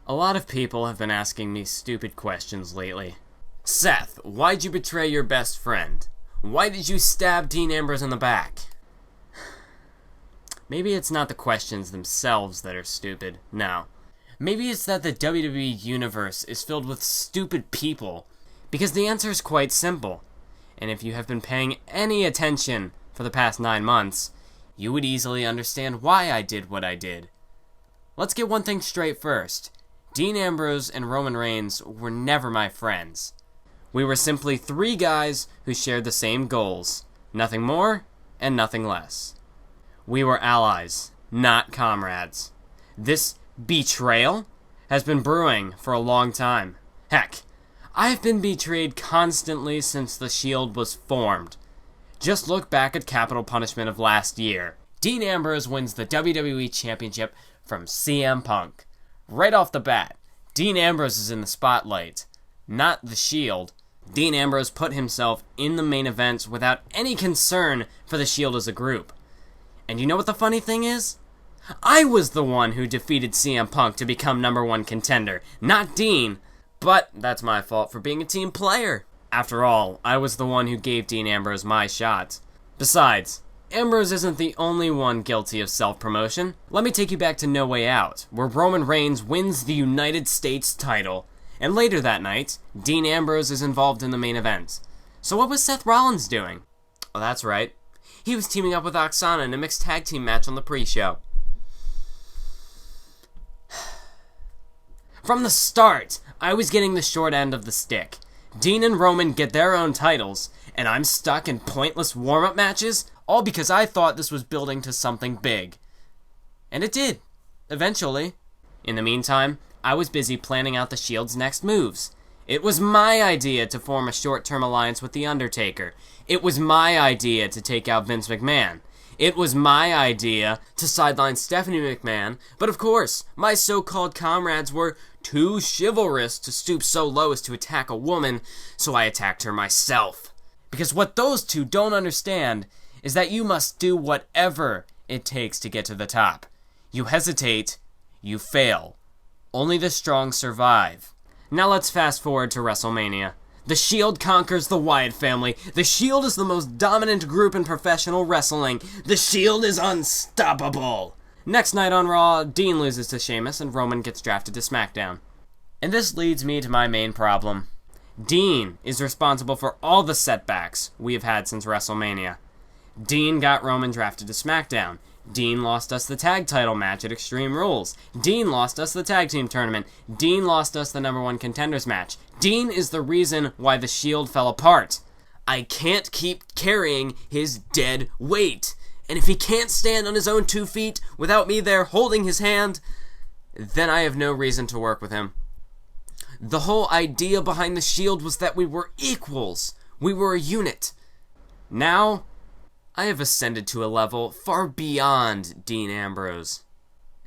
A lot of people have been asking me stupid questions lately. Seth, why'd you betray your best friend? Why did you stab Dean Ambrose in the back? Maybe it's not the questions themselves that are stupid, no. Maybe it's that the WWE Universe is filled with stupid people, because the answer is quite simple. And if you have been paying any attention for the past 9 months, you would easily understand why I did what I did. Let's get one thing straight first. Dean Ambrose and Roman Reigns were never my friends. We were simply 3 guys who shared the same goals. Nothing more and nothing less. We were allies, not comrades. This betrayal has been brewing for a long time. Heck, I've been betrayed constantly since the Shield was formed. Just look back at Capital Punishment of last year. Dean Ambrose wins the WWE Championship from CM Punk. Right off the bat, Dean Ambrose is in the spotlight, not the Shield. Dean Ambrose put himself in the main event without any concern for the Shield as a group. And you know what the funny thing is? I was the one who defeated CM Punk to become #1 contender, not Dean. But that's my fault for being a team player. After all, I was the one who gave Dean Ambrose my shot. Besides, Ambrose isn't the only one guilty of self-promotion. Let me take you back to No Way Out, where Roman Reigns wins the United States title. And later that night, Dean Ambrose is involved in the main event. So what was Seth Rollins doing? Oh, that's right. He was teaming up with Oksana in a mixed tag team match on the pre-show. From the start, I was getting the short end of the stick. Dean and Roman get their own titles, and I'm stuck in pointless warm-up matches, all because I thought this was building to something big. And it did, eventually. In the meantime, I was busy planning out the Shield's next moves. It was my idea to form a short-term alliance with The Undertaker. It was my idea to take out Vince McMahon. It was my idea to sideline Stephanie McMahon, but of course, my so-called comrades were too chivalrous to stoop so low as to attack a woman, so I attacked her myself. Because what those two don't understand is that you must do whatever it takes to get to the top. You hesitate, you fail. Only the strong survive. Now let's fast forward to WrestleMania. The Shield conquers the Wyatt family. The Shield is the most dominant group in professional wrestling. The Shield is unstoppable. Next night on Raw, Dean loses to Sheamus and Roman gets drafted to SmackDown. And this leads me to my main problem. Dean is responsible for all the setbacks we have had since WrestleMania. Dean got Roman drafted to SmackDown. Dean lost us the tag title match at Extreme Rules. Dean lost us the tag team tournament. Dean lost us the #1 contenders match. Dean is the reason why the Shield fell apart. I can't keep carrying his dead weight. And if he can't stand on his own 2 feet without me there holding his hand, then I have no reason to work with him. The whole idea behind the Shield was that we were equals. We were a unit. Now, I have ascended to a level far beyond Dean Ambrose.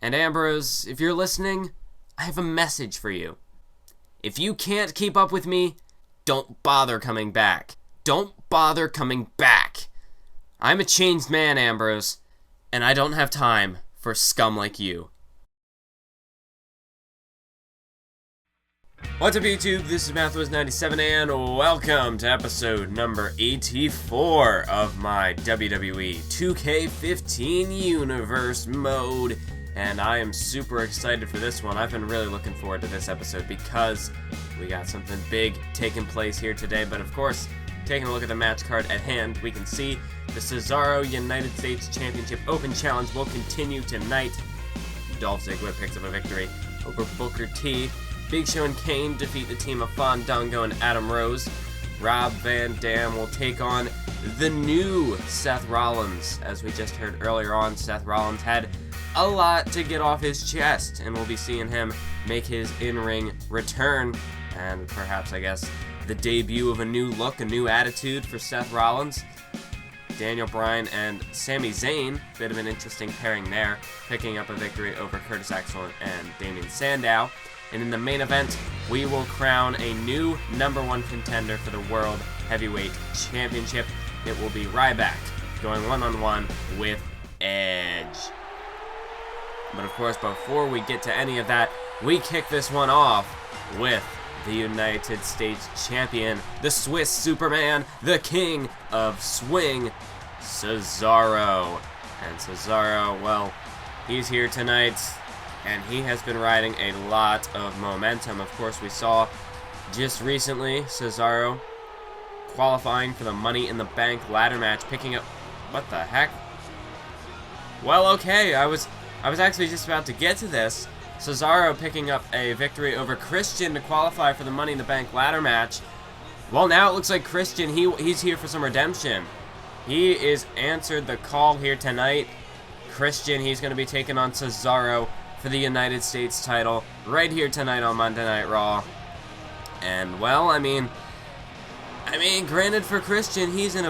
And Ambrose, if you're listening, I have a message for you. If you can't keep up with me, don't bother coming back. Don't bother coming back. I'm a changed man, Ambrose, and I don't have time for scum like you. What's up, YouTube? This is Mathwas97, and welcome to episode number 84 of my WWE 2K15 Universe Mode. And I am super excited for this one. I've been really looking forward to this episode because we got something big taking place here today. But of course, taking a look at the match card at hand, we can see the Cesaro United States Championship Open Challenge will continue tonight. Dolph Ziggler picks up a victory over Booker T. Big Show and Kane defeat the team of Fandango and Adam Rose. Rob Van Dam will take on the new Seth Rollins. As we just heard earlier on, Seth Rollins had a lot to get off his chest, and we'll be seeing him make his in-ring return, and perhaps, I guess, the debut of a new look, a new attitude for Seth Rollins. Daniel Bryan and Sami Zayn, bit of an interesting pairing there, picking up a victory over Curtis Axel and Damien Sandow. And in the main event, we will crown a new #1 contender for the World Heavyweight Championship. It will be Ryback going one-on-one with Edge. But of course, before we get to any of that, we kick this one off with the United States Champion, the Swiss Superman, the King of Swing, Cesaro. And Cesaro, well, he's here tonight, and he has been riding a lot of momentum. Of course, we saw just recently Cesaro qualifying for the Money in the Bank ladder match, picking up... What the heck? Well, okay, I was actually just about to get to this. Cesaro picking up a victory over Christian to qualify for the Money in the Bank ladder match. Well, now it looks like Christian, he's here for some redemption. He is answered the call here tonight. Christian, he's going to be taking on Cesaro for the United States title right here tonight on Monday Night Raw. And, well, I mean, granted for Christian, he's in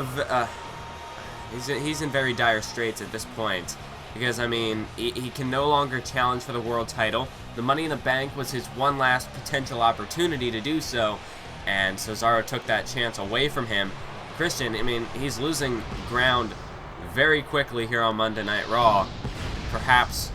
very dire straits at this point. Because, I mean, he can no longer challenge for the world title. The Money in the Bank was his one last potential opportunity to do so, and Cesaro took that chance away from him. Christian, I mean, he's losing ground very quickly here on Monday Night Raw. Perhaps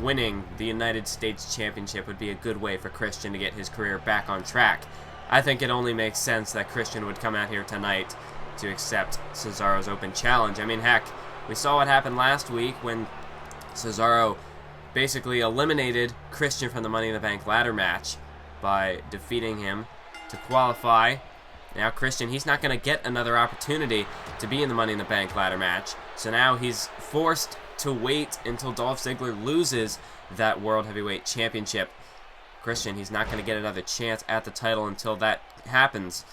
winning the United States Championship would be a good way for Christian to get his career back on track. I think it only makes sense that Christian would come out here tonight to accept Cesaro's open challenge. I mean, heck, we saw what happened last week when Cesaro basically eliminated Christian from the Money in the Bank ladder match by defeating him to qualify. Now Christian, he's not going to get another opportunity to be in the Money in the Bank ladder match, so now he's forced to wait until Dolph Ziggler loses that World Heavyweight Championship. Christian, he's not going to get another chance at the title until that happens,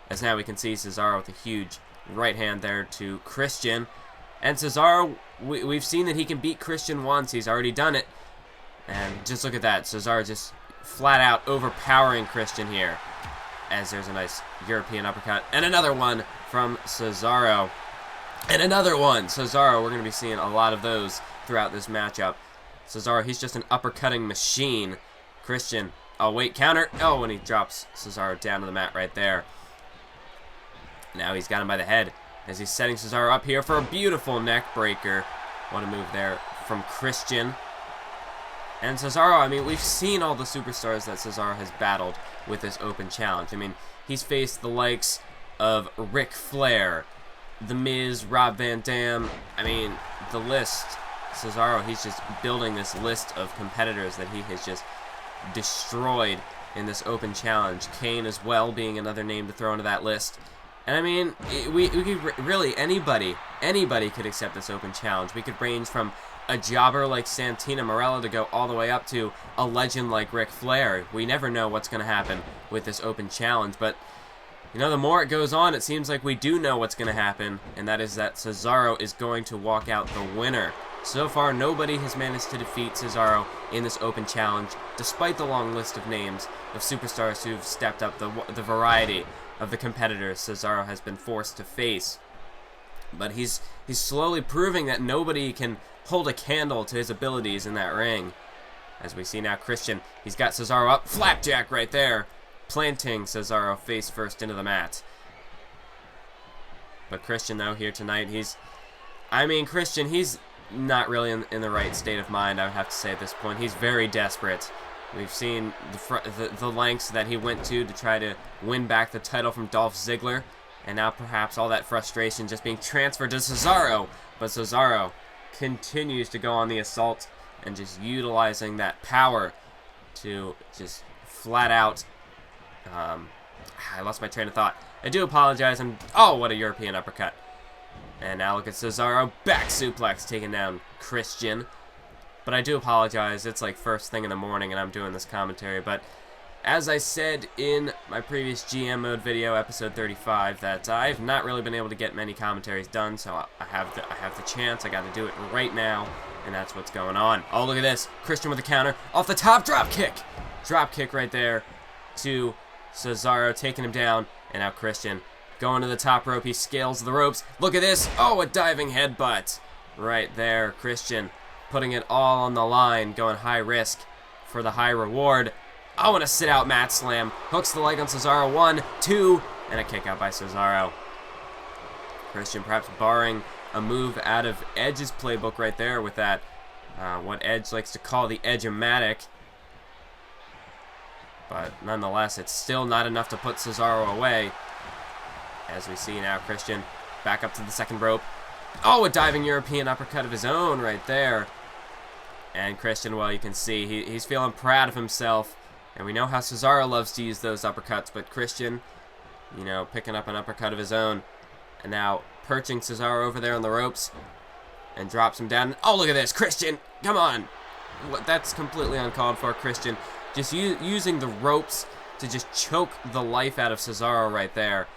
as now we can see Cesaro with a huge right hand there to Christian. And Cesaro, we've seen that he can beat Christian once. He's already done it. And just look at that. Cesaro just flat out overpowering Christian here. As there's a nice European uppercut. And another one from Cesaro. And another one. Cesaro, we're going to be seeing a lot of those throughout this matchup. Cesaro, he's just an uppercutting machine. Christian, oh wait, counter. Oh, and he drops Cesaro down to the mat right there. Now he's got him by the head, as he's setting Cesaro up here for a beautiful neck breaker. What a move there from Christian. And Cesaro, I mean, we've seen all the superstars that Cesaro has battled with this open challenge. I mean, he's faced the likes of Ric Flair, The Miz, Rob Van Dam. I mean, the list. Cesaro, he's just building this list of competitors that he has just destroyed in this open challenge. Kane as well being another name to throw into that list. And I mean, we could really, anybody could accept this open challenge. We could range from a jobber like Santina Marella to go all the way up to a legend like Ric Flair. We never know what's going to happen with this open challenge, but you know, the more it goes on, it seems like we do know what's going to happen, and that is that Cesaro is going to walk out the winner. So far, nobody has managed to defeat Cesaro in this open challenge, despite the long list of names of superstars who've stepped up the variety of the competitors Cesaro has been forced to face. But he's slowly proving that nobody can hold a candle to his abilities in that ring. As we see now, Christian, he's got Cesaro up, flapjack right there, planting Cesaro face first into the mat. But Christian, though, here tonight, Christian, he's not really in the right state of mind, I would have to say at this point. He's very desperate. We've seen the lengths that he went to try to win back the title from Dolph Ziggler, and now perhaps all that frustration just being transferred to Cesaro. But Cesaro continues to go on the assault and just utilizing that power to just flat out... I lost my train of thought. I do apologize. Oh, what a European uppercut. And now look at Cesaro, back suplex, taking down Christian. But I do apologize, it's like first thing in the morning and I'm doing this commentary. But as I said in my previous GM mode video, episode 35, that I've not really been able to get many commentaries done, so I have the chance, I got to do it right now, and that's what's going on. Oh, look at this, Christian with a counter, off the top, drop kick! Drop kick right there to Cesaro, taking him down, and now Christian going to the top rope, he scales the ropes, look at this, oh, a diving headbutt! Right there, Christian putting it all on the line, going high risk for the high reward. I want to sit out mat slam. Hooks the leg on Cesaro. 1, 2, and a kick out by Cesaro. Christian perhaps borrowing a move out of Edge's playbook right there with that, what Edge likes to call the Edge-o-matic. But nonetheless, it's still not enough to put Cesaro away. As we see now, Christian back up to the second rope. Oh, a diving European uppercut of his own right there. And Christian, well, you can see he's feeling proud of himself. And we know how Cesaro loves to use those uppercuts, but Christian, you know, picking up an uppercut of his own. And now perching Cesaro over there on the ropes. And drops him down. Oh, look at this. Christian, come on. That's completely uncalled for, Christian. Just using the ropes to just choke the life out of Cesaro right there.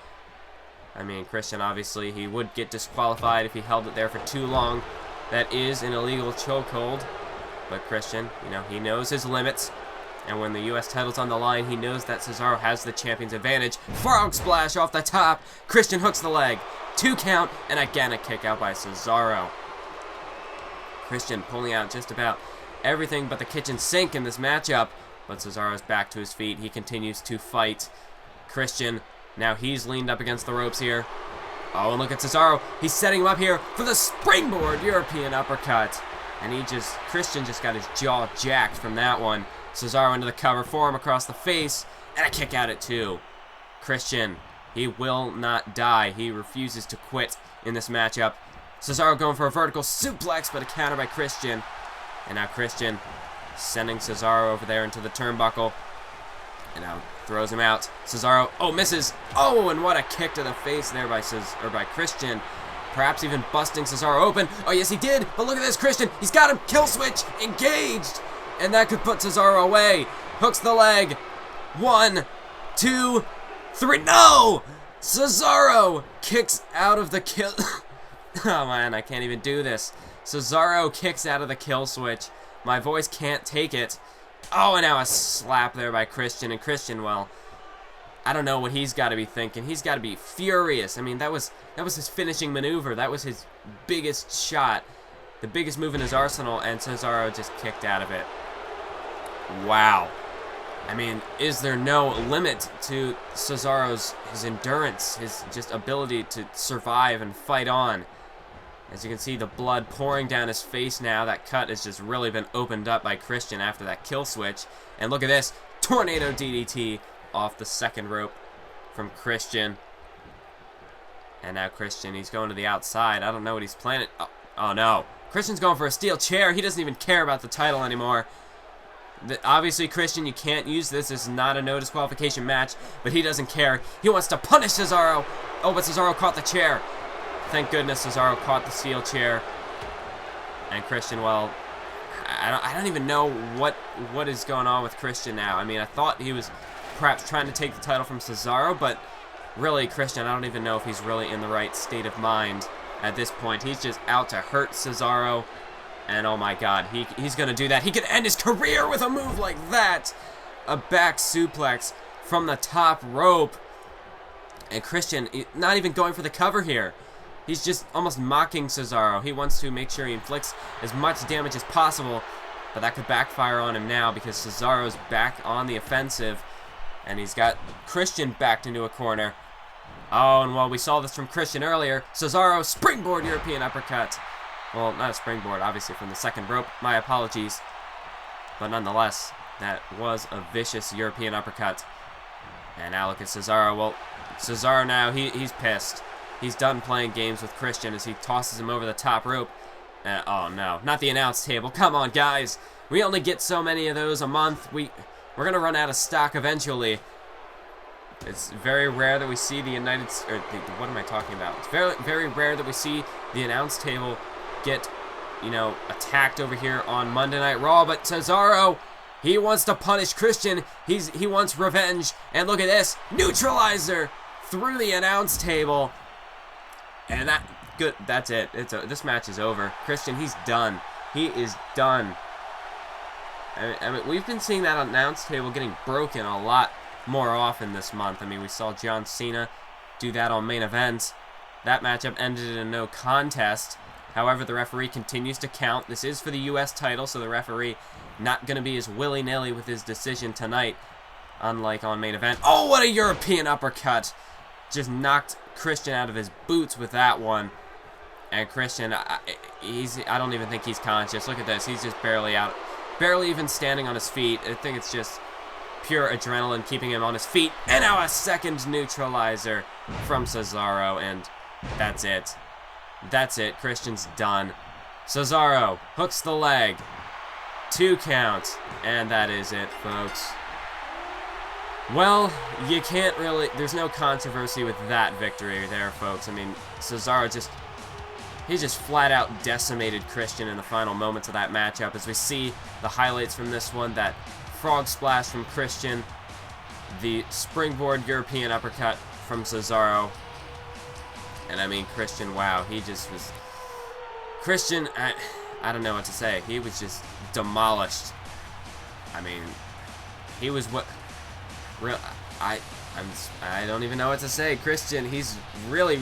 I mean, Christian, obviously, he would get disqualified if he held it there for too long. That is an illegal chokehold. But Christian, you know, he knows his limits. And when the U.S. title's on the line, he knows that Cesaro has the champion's advantage. Frog splash off the top. Christian hooks the leg. 2 count, and again a kick out by Cesaro. Christian pulling out just about everything but the kitchen sink in this matchup. But Cesaro's back to his feet. He continues to fight. Christian, now he's leaned up against the ropes here. Oh, and look at Cesaro. He's setting him up here for the springboard European uppercut. And Christian just got his jaw jacked from that one. Cesaro into the cover, forearm across the face, and a kick out at 2. Christian, he will not die. He refuses to quit in this matchup. Cesaro going for a vertical suplex, but a counter by Christian. And now Christian sending Cesaro over there into the turnbuckle. And now throws him out. Cesaro, oh, misses. Oh, and what a kick to the face there by Christian. Perhaps even busting Cesaro open. Oh, yes, he did. But look at this, Christian. He's got him. Kill switch. Engaged. And that could put Cesaro away. Hooks the leg. 1, 2, 3. No! Cesaro kicks out of the kill. Oh, man, I can't even do this. Cesaro kicks out of the kill switch. My voice can't take it. Oh, and now a slap there by Christian. And Christian, well, I don't know what he's got to be thinking. He's got to be furious. I mean, that was his finishing maneuver. That was his biggest shot. The biggest move in his arsenal, and Cesaro just kicked out of it. Wow. I mean, is there no limit to Cesaro's endurance, his just ability to survive and fight on? As you can see, the blood pouring down his face now. That cut has just really been opened up by Christian after that kill switch. And look at this. Tornado DDT off the second rope from Christian. And now Christian, he's going to the outside. I don't know what he's planning. Oh no. Christian's going for a steel chair. He doesn't even care about the title anymore. Obviously, Christian, you can't use this. This is not a no disqualification match, but he doesn't care. He wants to punish Cesaro. Oh, but Cesaro caught the chair. Thank goodness Cesaro caught the steel chair. And Christian, well, I don't even know what is going on with Christian now. I mean, I thought he was perhaps trying to take the title from Cesaro, but really, Christian, I don't even know if he's really in the right state of mind at this point. He's just out to hurt Cesaro. And oh my god, he's going to do that. He could end his career with a move like that. A back suplex from the top rope. And Christian, not even going for the cover here. He's just almost mocking Cesaro. He wants to make sure he inflicts as much damage as possible. But that could backfire on him now because Cesaro's back on the offensive. And he's got Christian backed into a corner. Oh, and well, we saw this from Christian earlier. Cesaro, springboard European uppercut. Well, not a springboard, obviously, from the second rope. My apologies. But nonetheless, that was a vicious European uppercut. And now look at Cesaro. Well, Cesaro now, he's pissed. He's done playing games with Christian as he tosses him over the top rope. Oh, no. Not the announce table. Come on, guys. We only get so many of those a month. We're going to run out of stock eventually. It's very rare that we see the what am I talking about? It's very, very rare that we see the announce table get, attacked over here on Monday Night Raw, but Cesaro, he wants to punish Christian. He wants revenge, and look at this, neutralizer through the announce table, and that's it. This match is over. Christian, he's done. He is done. I mean, we've been seeing that announce table getting broken a lot more often this month. I mean, we saw John Cena do that on Main Event. That matchup ended in a no contest. However, the referee continues to count. This is for the U.S. title, so the referee not going to be as willy-nilly with his decision tonight, unlike on Main Event. Oh, what a European uppercut! Just knocked Christian out of his boots with that one. And Christian, I don't even think he's conscious. Look at this. He's just barely even standing on his feet. I think it's just pure adrenaline keeping him on his feet. And now a second neutralizer from Cesaro, and that's it. That's it. Christian's done. Cesaro hooks the leg. 2 count. And that is it, folks. Well, you can't really... There's no controversy with that victory there, folks. I mean, Cesaro he just flat out decimated Christian in the final moments of that matchup. As we see the highlights from this one, that frog splash from Christian, the springboard European uppercut from Cesaro. And I mean, Christian, wow, he just was... Christian, I don't know what to say. He was just demolished. I mean, he was what... I don't even know what to say. Christian, he's really...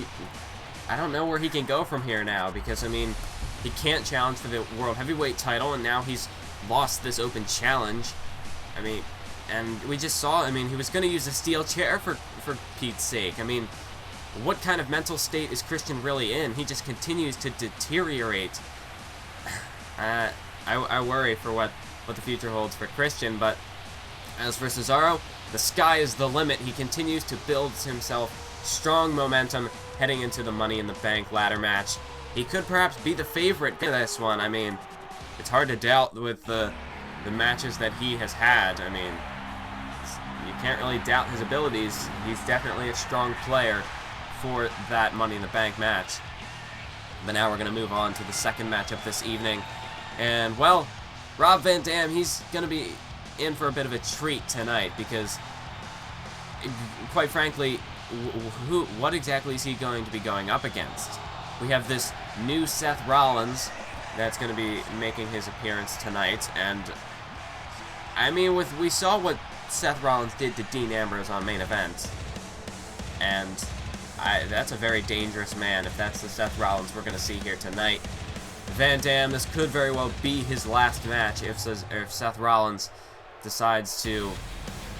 I don't know where he can go from here now, because, I mean, he can't challenge for the World Heavyweight title, and now he's lost this open challenge. I mean, and we just saw, I mean, he was going to use a steel chair for Pete's sake. I mean, what kind of mental state is Christian really in? He just continues to deteriorate. I worry for what the future holds for Christian, but as for Cesaro, the sky is the limit. He continues to build himself strong momentum heading into the Money in the Bank ladder match. He could perhaps be the favorite in this one. I mean, it's hard to doubt with the matches that he has had. I mean, you can't really doubt his abilities. He's definitely a strong player for that Money in the Bank match. But now we're going to move on to the second matchup this evening. And, well, Rob Van Dam, he's going to be in for a bit of a treat tonight because, quite frankly, what exactly is he going to be going up against? We have this new Seth Rollins that's going to be making his appearance tonight, and I mean, we saw what Seth Rollins did to Dean Ambrose on Main Event, and that's a very dangerous man if that's the Seth Rollins we're going to see here tonight. Van Dam, this could very well be his last match if Seth Rollins decides to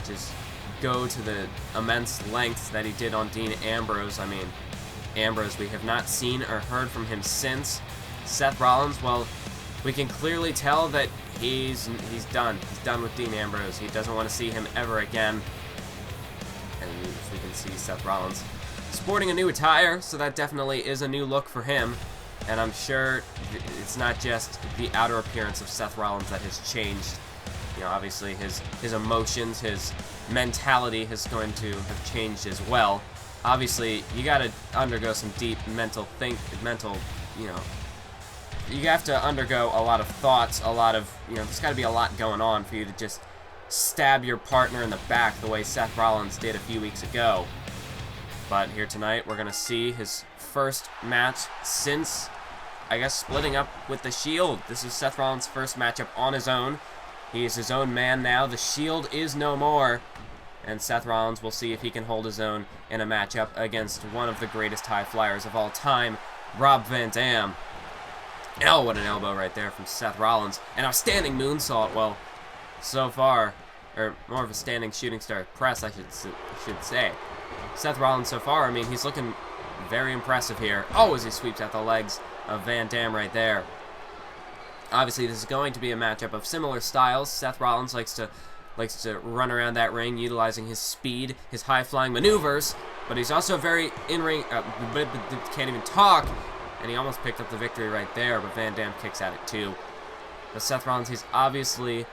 just go to the immense lengths that he did on Dean Ambrose. I mean, Ambrose, we have not seen or heard from him since. Seth Rollins, well, we can clearly tell that he's done. He's done with Dean Ambrose. He doesn't want to see him ever again. And we can see Seth Rollins sporting a new attire, so that definitely is a new look for him. And I'm sure it's not just the outer appearance of Seth Rollins that has changed. You know, obviously his emotions, his mentality is going to have changed as well. Obviously, you got to undergo some deep mental, you know, you have to undergo a lot of thoughts, a lot of, you know, there's got to be a lot going on for you to just stab your partner in the back the way Seth Rollins did a few weeks ago. But here tonight, we're going to see his first match since, I guess, splitting up with the Shield. This is Seth Rollins' first matchup on his own. He is his own man now. The Shield is no more. And Seth Rollins will see if he can hold his own in a matchup against one of the greatest high flyers of all time, Rob Van Dam. Oh, what an elbow right there from Seth Rollins. An outstanding moonsault. Well, so far, or more of a standing shooting star press, I should say. Seth Rollins so far, I mean, he's looking very impressive here. Oh, as he sweeps out the legs of Van Dam right there. Obviously, this is going to be a matchup of similar styles. Seth Rollins likes to run around that ring, utilizing his speed, his high-flying maneuvers, but he's also very in-ring, can't even talk, and he almost picked up the victory right there, but Van Dam kicks at it too. But Seth Rollins, he's obviously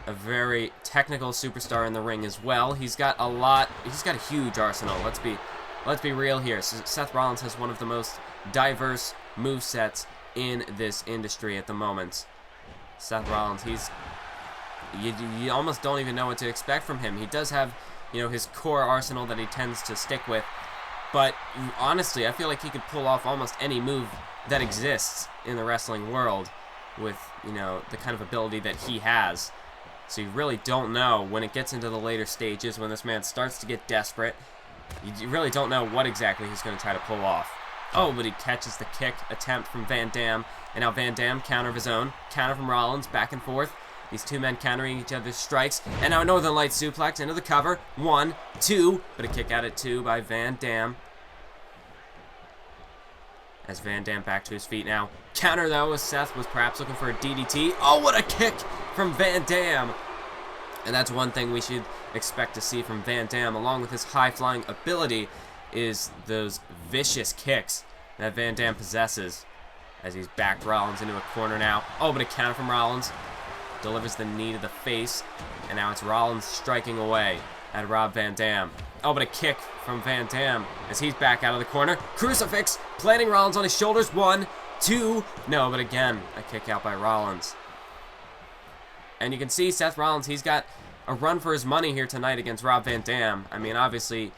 a very technical superstar in the ring as well. He's got a huge arsenal. Let's be real here. Seth Rollins has one of the most diverse movesets in this industry at the moment. Seth Rollins, you almost don't even know what to expect from him. He does have, you know, his core arsenal that he tends to stick with, but honestly, I feel like he could pull off almost any move that exists in the wrestling world with, you know, the kind of ability that he has. So you really don't know when it gets into the later stages, when this man starts to get desperate, you really don't know what exactly he's going to try to pull off. Oh, but he catches the kick attempt from Van Dam, and now Van Dam, counter of his own, counter from Rollins, back and forth. These two men countering each other's strikes, and now a Northern Light suplex into the cover. 1, 2, but a kick out at 2 by Van Dam. As Van Dam back to his feet now. Counter, though, as Seth was perhaps looking for a DDT. Oh, what a kick from Van Dam. And that's one thing we should expect to see from Van Dam, along with his high-flying ability, is those vicious kicks that Van Dam possesses. As he's backed Rollins into a corner now. Oh, but a counter from Rollins. Delivers the knee to the face. And now it's Rollins striking away at Rob Van Dam. Oh, but a kick from Van Dam as he's back out of the corner. Crucifix, planting Rollins on his shoulders. 1, 2. No, but again, a kick out by Rollins. And you can see Seth Rollins, he's got a run for his money here tonight against Rob Van Dam. I mean, obviously,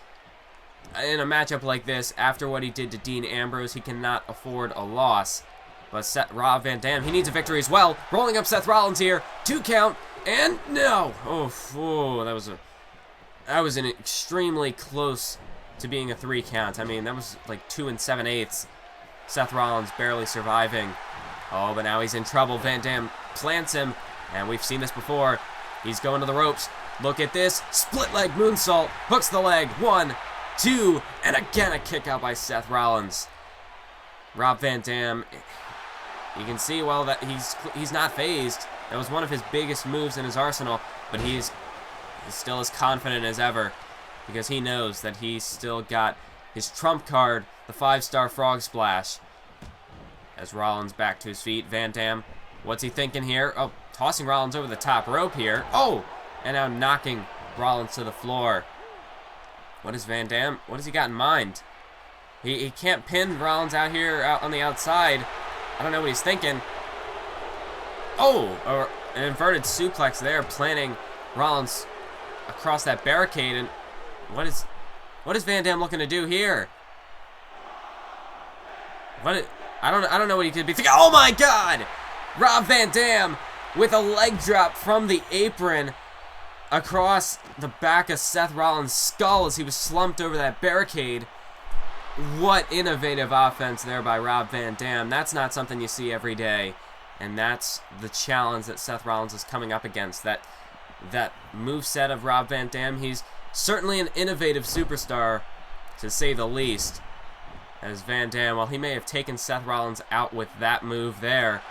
in a matchup like this, after what he did to Dean Ambrose, he cannot afford a loss. But Rob Van Dam, he needs a victory as well. Rolling up Seth Rollins here. 2 count, and no! Oh, that was an extremely close to being a 3 count. I mean, that was like 2 7/8. Seth Rollins barely surviving. Oh, but now he's in trouble. Van Dam plants him, and we've seen this before. He's going to the ropes. Look at this. Split leg moonsault. Hooks the leg. 1, 2, and again a kick out by Seth Rollins. Rob Van Dam, you can see, well, that he's not phased. That was one of his biggest moves in his arsenal, but he's still as confident as ever because he knows that he's still got his trump card, the 5-star frog splash. As Rollins back to his feet, Van Dam, what's he thinking here? Oh, tossing Rollins over the top rope here. Oh, and now knocking Rollins to the floor. What is Van Dam? What has he got in mind? He can't pin Rollins out here out on the outside. I don't know what he's thinking. Oh, or an inverted suplex there, planting Rollins across that barricade. And what is Van Dam looking to do here? I don't know what he could be thinking. Oh my God! Rob Van Dam with a leg drop from the apron across the back of Seth Rollins' skull as he was slumped over that barricade. What innovative offense there by Rob Van Dam. That's not something you see every day. And that's the challenge that Seth Rollins is coming up against. That moveset of Rob Van Dam, he's certainly an innovative superstar, to say the least. As Van Dam, well, he may have taken Seth Rollins out with that move there.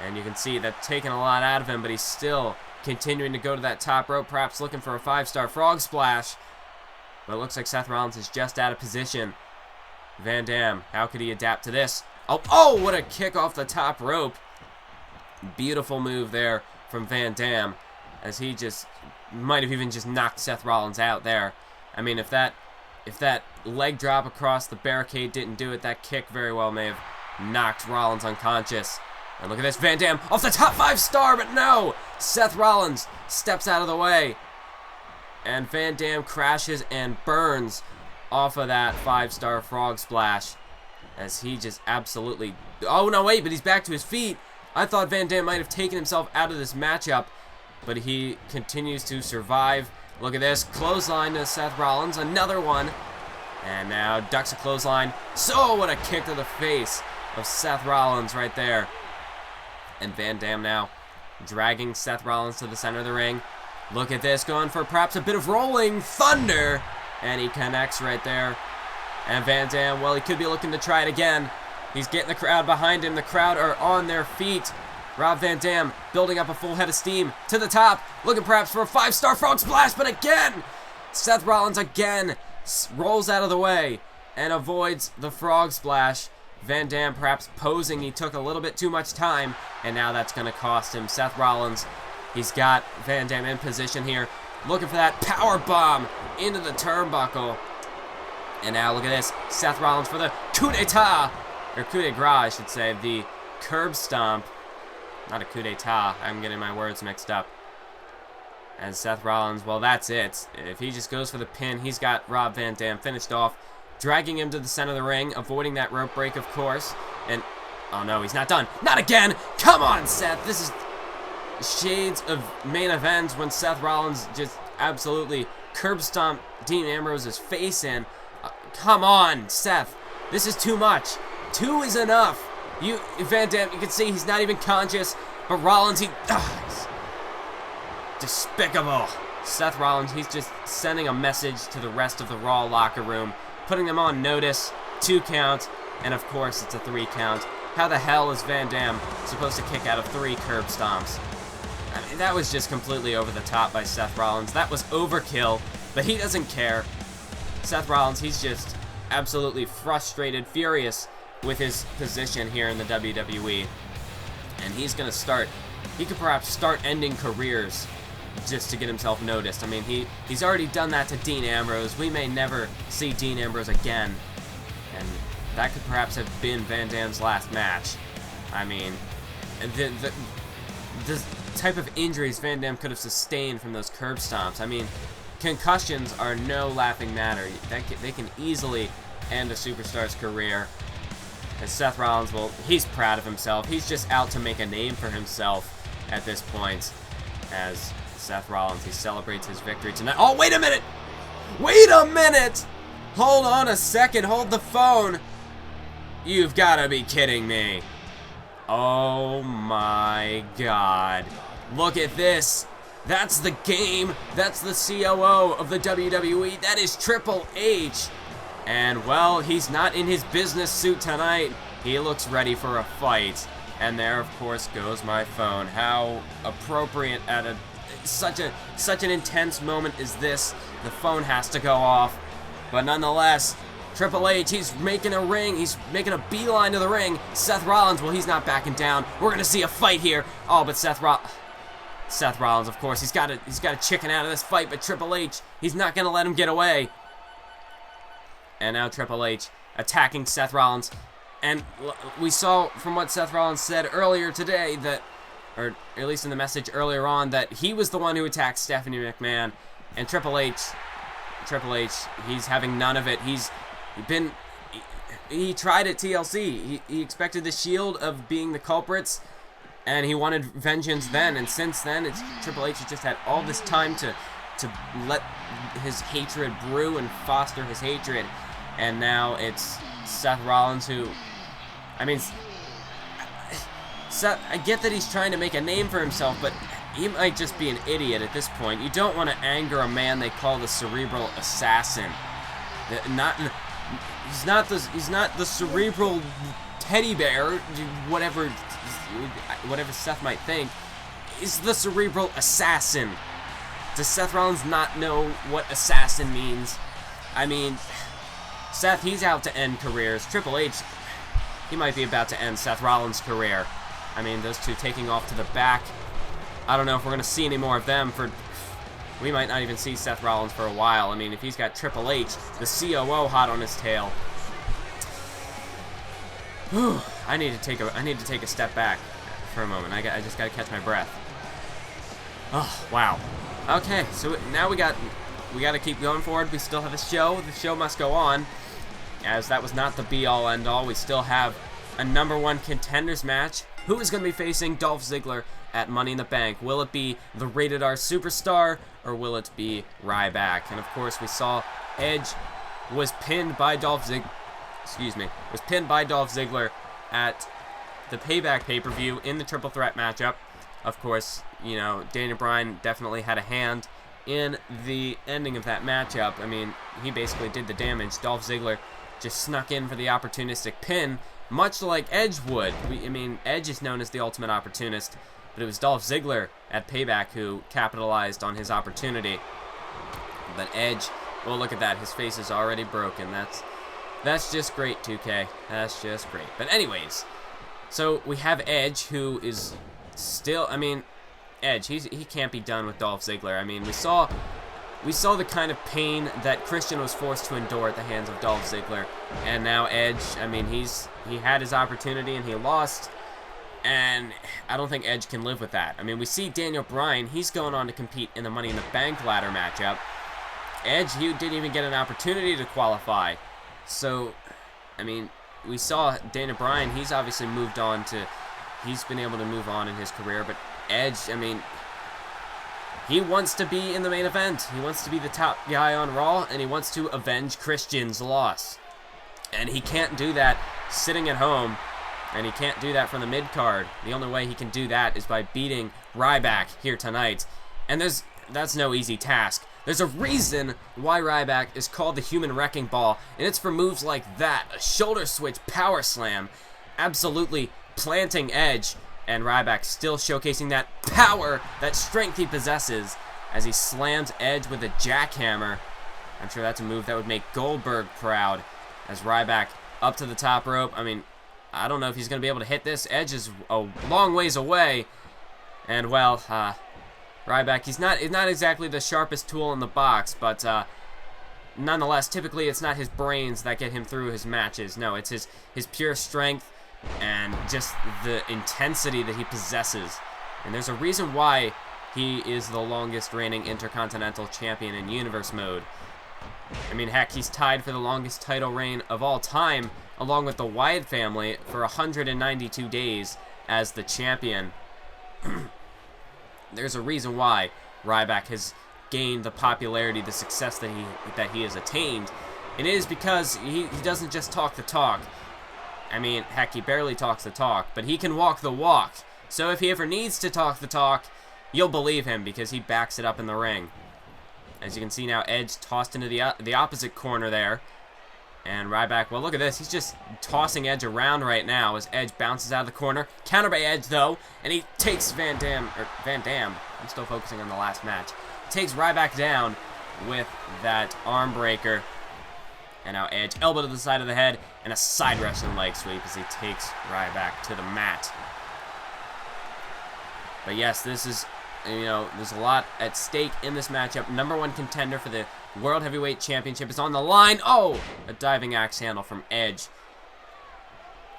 And you can see that's taken a lot out of him, but he's still continuing to go to that top rope, perhaps looking for a 5-star frog splash. But it looks like Seth Rollins is just out of position. Van Dam, how could he adapt to this? Oh, what a kick off the top rope. Beautiful move there from Van Dam, as he just might have even just knocked Seth Rollins out there. I mean, if that leg drop across the barricade didn't do it, that kick very well may have knocked Rollins unconscious. And look at this, Van Dam off the top 5-star, but no! Seth Rollins steps out of the way. And Van Dam crashes and burns off of that 5-star frog splash. As he just absolutely... Oh, no, wait, but he's back to his feet. I thought Van Dam might have taken himself out of this matchup, but he continues to survive. Look at this. Clothesline to Seth Rollins. Another one. And now ducks a clothesline. So, what a kick to the face of Seth Rollins right there. And Van Dam now dragging Seth Rollins to the center of the ring. Look at this, going for perhaps a bit of rolling thunder. And he connects right there. And Van Dam, well, he could be looking to try it again. He's getting the crowd behind him. The crowd are on their feet. Rob Van Dam building up a full head of steam to the top. Looking perhaps for a 5-star frog splash, but again, Seth Rollins again rolls out of the way and avoids the frog splash. Van Dam perhaps posing he took a little bit too much time, and now that's going to cost him. Seth Rollins, he's got Van Dam in position here, looking for that power bomb into the turnbuckle. And now look at this, Seth Rollins for the coup d'etat, or coup de grace, I should say, the curb stomp. Not a coup d'etat, I'm getting my words mixed up. And Seth Rollins, well, that's it. If he just goes for the pin, he's got Rob Van Dam finished off, dragging him to the center of the ring, avoiding that rope break, of course. And, oh no, he's not done. Not again! Come on, Seth! This is shades of main events when Seth Rollins just absolutely curb stomped Dean Ambrose's face in. Come on, Seth. This is too much. 2 is enough. Van Dam, you can see he's not even conscious. But Rollins, he's despicable. Seth Rollins, he's just sending a message to the rest of the Raw locker room, putting them on notice. 2 count, and of course it's a 3 count. How the hell is Van Dam supposed to kick out of 3 curb stomps? I mean, that was just completely over the top by Seth Rollins. That was overkill, but he doesn't care. Seth Rollins, he's just absolutely frustrated, furious with his position here in the WWE. And he's going to start, he could perhaps start ending careers just to get himself noticed. I mean, he's already done that to Dean Ambrose. We may never see Dean Ambrose again. And that could perhaps have been Van Dam's last match. I mean, the type of injuries Van Dam could have sustained from those curb stomps. I mean, concussions are no laughing matter. They can easily end a superstar's career. And Seth Rollins, well, he's proud of himself. He's just out to make a name for himself at this point. As Seth Rollins, he celebrates his victory tonight. Oh, wait a minute! Wait a minute! Hold on a second. Hold the phone. You've got to be kidding me. Oh my God. Look at this. That's the game. That's the COO of the WWE. That is Triple H. And, well, he's not in his business suit tonight. He looks ready for a fight. And there, of course, goes my phone. How appropriate at such an intense moment as this. The phone has to go off. But nonetheless, Triple H, he's making a ring. He's making a beeline to the ring. Seth Rollins, well, he's not backing down. We're going to see a fight here. Oh, but Seth Rollins, of course, he's got to chicken out of this fight, but Triple H, he's not going to let him get away. And now Triple H attacking Seth Rollins. And we saw from what Seth Rollins said earlier today that, or at least in the message earlier on, that he was the one who attacked Stephanie McMahon. And Triple H, he's having none of it. He tried at TLC. He expected the Shield of being the culprits, and he wanted vengeance then. And since then, Triple H has just had all this time to let his hatred brew and foster his hatred. And now it's Seth Rollins who, I mean, Seth, I get that he's trying to make a name for himself, but he might just be an idiot at this point. You don't want to anger a man they call the cerebral assassin. He's not the cerebral teddy bear, whatever Seth might think. He's the cerebral assassin. Does Seth Rollins not know what assassin means? I mean, Seth, he's out to end careers. Triple H, he might be about to end Seth Rollins' career. I mean, those two taking off to the back. I don't know if we're going to see any more of them for... We might not even see Seth Rollins for a while. I mean, if he's got Triple H, the COO, hot on his tail. Whew, I need to take a step back for a moment. I just got to catch my breath. Oh, wow. Okay, so now we got to keep going forward. We still have a show. The show must go on, as that was not the be-all, end-all. We still have a #1 contenders match. Who is going to be facing Dolph Ziggler at Money in the Bank? Will it be the Rated R Superstar, or will it be Ryback? And of course, we saw Edge was pinned by Dolph Ziggler. Was pinned by Dolph Ziggler at the Payback pay-per-view in the Triple Threat matchup. Of course, you know, Daniel Bryan definitely had a hand in the ending of that matchup. I mean, he basically did the damage. Dolph Ziggler just snuck in for the opportunistic pin, much like Edge would. I mean, Edge is known as the ultimate opportunist, but it was Dolph Ziggler at Payback who capitalized on his opportunity. But Edge, well, look at that. His face is already broken. That's just great, 2K. That's just great. But anyways, so we have Edge, who is still, I mean, Edge, he can't be done with Dolph Ziggler. I mean, we saw the kind of pain that Christian was forced to endure at the hands of Dolph Ziggler. And now Edge, I mean, he had his opportunity and he lost. And I don't think Edge can live with that. I mean, we see Daniel Bryan, he's going on to compete in the Money in the Bank ladder matchup. Edge, he didn't even get an opportunity to qualify. So, I mean, we saw Daniel Bryan, he's obviously moved on to, he's been able to move on in his career. But Edge, I mean, he wants to be in the main event. He wants to be the top guy on Raw, and he wants to avenge Christian's loss. And he can't do that sitting at home, and he can't do that from the mid-card. The only way he can do that is by beating Ryback here tonight. And that's no easy task. There's a reason why Ryback is called the Human Wrecking Ball, and it's for moves like that. A shoulder switch power slam, absolutely planting Edge. And Ryback still showcasing that power, that strength he possesses as he slams Edge with a jackhammer. I'm sure that's a move that would make Goldberg proud. As Ryback up to the top rope. I mean, I don't know if he's going to be able to hit this. Edge is a long ways away. And, well, Ryback, he's not exactly the sharpest tool in the box, but nonetheless, typically it's not his brains that get him through his matches. No, it's his pure strength and just the intensity that he possesses. And there's a reason why he is the longest reigning Intercontinental Champion in Universe Mode. I mean, heck, he's tied for the longest title reign of all time, along with the Wyatt family, for 192 days as the champion. There's a reason why Ryback has gained the popularity, the success that he has attained. It is because he doesn't just talk the talk. I mean, heck, he barely talks the talk, but he can walk the walk. So if he ever needs to talk the talk, you'll believe him because he backs it up in the ring. As you can see now, Edge tossed into the opposite corner there. And Ryback, well, look at this. He's just tossing Edge around right now as Edge bounces out of the corner. Counter by Edge, though, and he takes Van Dam. I'm still focusing on the last match. Takes Ryback down with that arm breaker. And now Edge, elbow to the side of the head, and a side wrestling leg sweep as he takes Ryback to the mat. But yes, this is, you know, there's a lot at stake in this matchup. #1 contender for the World Heavyweight Championship is on the line. Oh, a diving axe handle from Edge.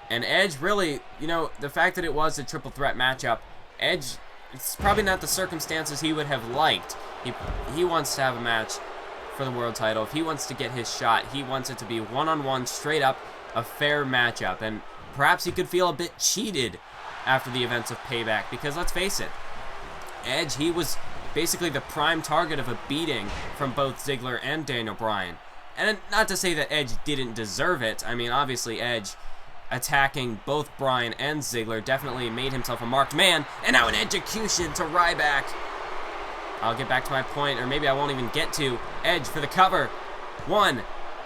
And Edge really, you know, the fact that it was a triple threat matchup, Edge, it's probably not the circumstances he would have liked. He wants to have a match for the world title. If he wants to get his shot, he wants it to be one-on-one, straight up, a fair matchup. And perhaps he could feel a bit cheated after the events of Payback, because let's face it, Edge, he was basically the prime target of a beating from both Ziggler and Daniel Bryan. And not to say that Edge didn't deserve it. I mean, obviously Edge attacking both Bryan and Ziggler definitely made himself a marked man. And now an execution to Ryback. I'll get back to my point, or maybe I won't even get to. Edge for the cover. 1,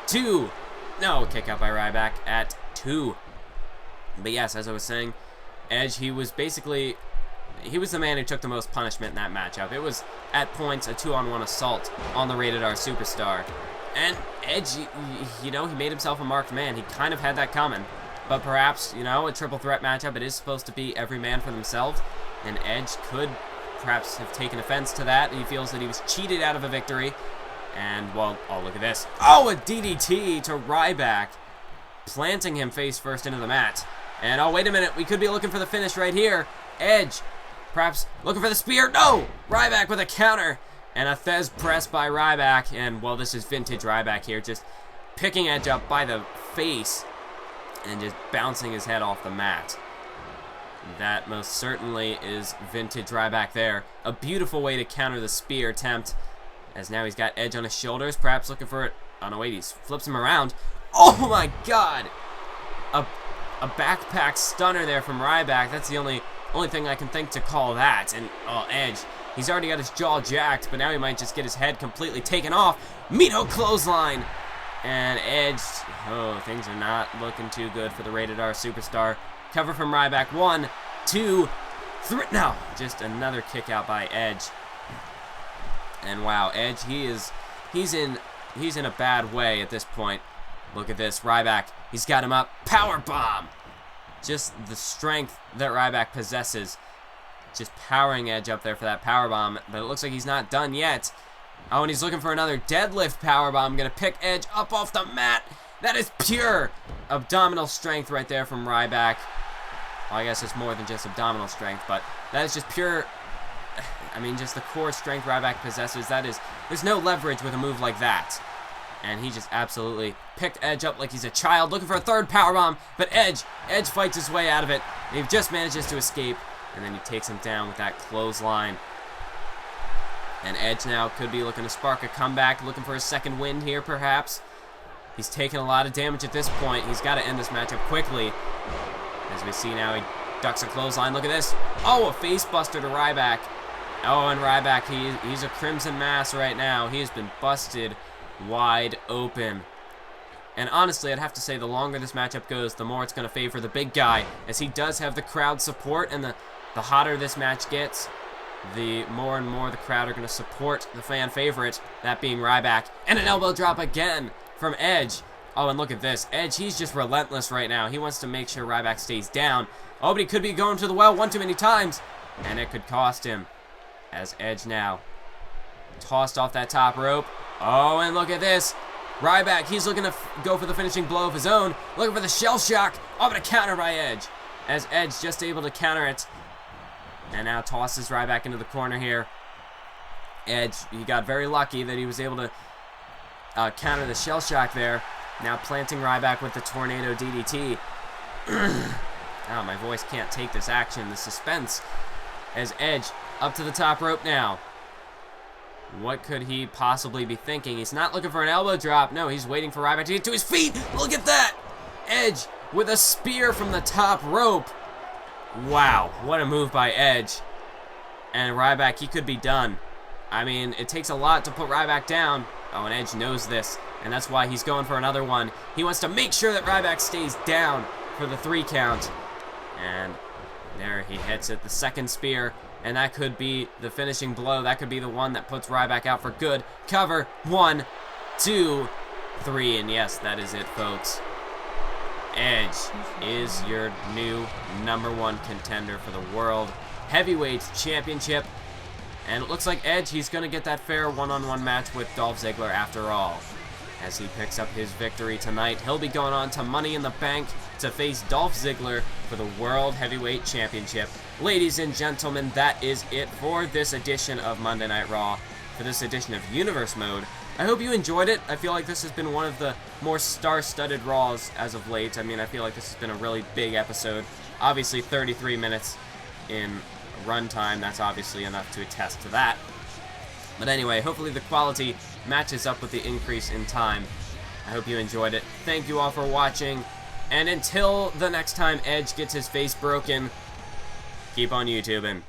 2. No, kick out by Ryback at 2. But yes, as I was saying, Edge, he was the man who took the most punishment in that matchup. It was, at points, a 2-on-1 assault on the Rated R Superstar. And Edge, you know, he made himself a marked man. He kind of had that coming. But perhaps, you know, a triple threat matchup, it is supposed to be every man for themselves. And Edge could perhaps have taken offense to that. He feels that he was cheated out of a victory. And, well, oh, look at this. Oh, a DDT to Ryback, planting him face first into the mat. And, oh, wait a minute. We could be looking for the finish right here. Edge, perhaps looking for the spear. No! Ryback with a counter. And a Thez press by Ryback. And, well, this is vintage Ryback here. Just picking Edge up by the face and just bouncing his head off the mat. That most certainly is vintage Ryback there. A beautiful way to counter the spear attempt. As now he's got Edge on his shoulders. Perhaps looking for it. Oh, no, wait. He flips him around. Oh, my God! A backpack stunner there from Ryback. That's the only thing I can think to call that. And, oh, Edge, he's already got his jaw jacked, but now he might just get his head completely taken off. Mito clothesline. And Edge, oh, things are not looking too good for the Rated R Superstar. Cover from Ryback. 1, 2, 3. No, just another kick out by Edge. And wow, Edge, he's in a bad way at this point. Look at this, Ryback. He's got him up. Power bomb. Just the strength that Ryback possesses. Just powering Edge up there for that power bomb. But it looks like he's not done yet. Oh, and he's looking for another deadlift power bomb. Gonna pick Edge up off the mat. That is pure abdominal strength right there from Ryback. Well, I guess it's more than just abdominal strength, but that is just pure, I mean, just the core strength Ryback possesses. There's no leverage with a move like that. And he just absolutely picked Edge up like he's a child, looking for a third powerbomb. But Edge fights his way out of it. And he just manages to escape. And then he takes him down with that clothesline. And Edge now could be looking to spark a comeback, looking for a second win here, perhaps. He's taking a lot of damage at this point. He's got to end this matchup quickly. As we see now, he ducks a clothesline. Look at this. Oh, a face buster to Ryback. Oh, and Ryback, he's a crimson mass right now. He has been busted wide open. And honestly, I'd have to say the longer this matchup goes, the more it's going to favor the big guy, as he does have the crowd support, and the hotter this match gets, the more and more the crowd are going to support the fan favorite, that being Ryback. And an elbow drop again from Edge. Oh, and look at this. Edge, he's just relentless right now. He wants to make sure Ryback stays down. Oh, but he could be going to the well one too many times, and it could cost him, as Edge now tossed off that top rope. Oh, and look at this. Ryback, he's looking to go for the finishing blow of his own. Looking for the shell shock. Oh, but a counter by Edge. As Edge just able to counter it. And now tosses Ryback into the corner here. Edge, he got very lucky that he was able to counter the shell shock there. Now planting Ryback with the tornado DDT. Oh, my voice can't take this action, the suspense. As Edge up to the top rope now. What could he possibly be thinking? He's not looking for an elbow drop. No, he's waiting for Ryback to get to his feet. Look at that! Edge with a spear from the top rope. Wow, what a move by Edge. And Ryback, he could be done. I mean, it takes a lot to put Ryback down. Oh, and Edge knows this, and that's why he's going for another one. He wants to make sure that Ryback stays down for the 3 count. And there he hits it, the second spear. And that could be the finishing blow. That could be the one that puts Ryback out for good. Cover. 1, 2, 3. And yes, that is it, folks. Edge is your new #1 contender for the World Heavyweight Championship. And it looks like Edge, he's going to get that fair one-on-one match with Dolph Ziggler after all. As he picks up his victory tonight, he'll be going on to Money in the Bank to face Dolph Ziggler for the World Heavyweight Championship. Ladies and gentlemen, that is it for this edition of Monday Night Raw, for this edition of Universe Mode. I hope you enjoyed it. I feel like this has been one of the more star-studded Raws as of late. I mean, I feel like this has been a really big episode. Obviously, 33 minutes in runtime. That's obviously enough to attest to that. But anyway, hopefully the quality matches up with the increase in time. I hope you enjoyed it. Thank you all for watching. And until the next time Edge gets his face broken, keep on YouTubing.